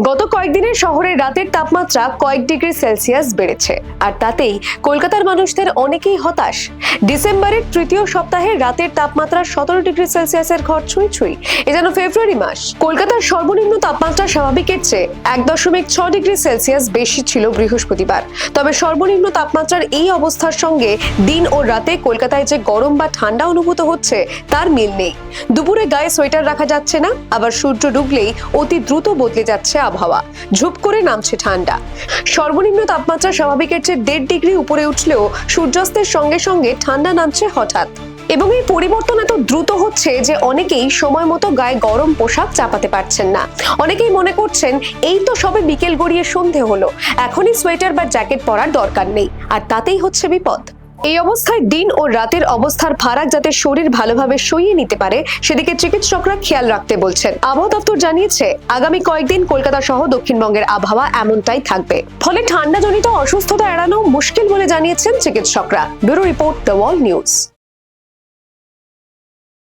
গত কয়েকদিনের শহরের রাতের তাপমাত্রা কয়েক ডিগ্রি সেলসিয়াস বেড়েছে, আর তাতেই কলকাতার মানুষদের অনেকেই হতাশ। ডিসেম্বরের তৃতীয় সপ্তাহে রাতের তাপমাত্রা 17 ডিগ্রি সেলসিয়াসের ঘর ছুঁই ছুঁই। এ যেন ফেব্রুয়ারি মাস। কলকাতার সর্বনিম্ন তাপমাত্রা স্বাভাবিকের চেয়ে 1.6 ডিগ্রি সেলসিয়াস বেশি ছিল বৃহস্পতিবার। তবে সর্বনিম্ন তাপমাত্রার এই অবস্থার সঙ্গে দিন ও রাতে কলকাতায় যে গরম বা ঠান্ডা অনুভূত হচ্ছে তার মিল নেই। দুপুরে গায়ে সোয়েটার রাখা যাচ্ছে না, আবার সূর্য ডুবলেই অতি দ্রুত বদলে যাচ্ছে আবহাওয়া। ঝুপ করে নামছে ঠান্ডা। সর্বনিম্ন তাপমাত্রা স্বাভাবিকের চেয়ে 1.5 ডিগ্রি উপরে উঠলেও সূর্যাস্তের সঙ্গে সঙ্গে ঠান্ডা নামছে হঠাৎ। এবং এই পরিবর্তন এত দ্রুত হচ্ছে যে অনেকেই সময় মতো গায়ে গরম পোশাক চাপাতে পারছেন না। অনেকেই মনে করছেন এই তো সবে বিকেল গড়িয়ে সন্ধে হলো, এখনই সোয়েটার বা জ্যাকেট পরার দরকার নেই, আর তাতেই হচ্ছে বিপদ। এই অবস্থায় দিন ও রাতের অবস্থার ফারাক যাতে শরীর ভালোভাবে সইয়ে নিতে পারে সেদিকে চিকিৎসকরা খেয়াল রাখতে বলছেন। আবহাওয়া দপ্তর জানিয়েছে আগামী কয়েকদিন কলকাতা সহ দক্ষিণবঙ্গের আবহাওয়া এমনটাই থাকবে, ফলে ঠান্ডাজনিত অসুস্থতা এড়ানো মুশকিল বলে জানিয়েছেন চিকিৎসকরা। Bureau report, the wall news.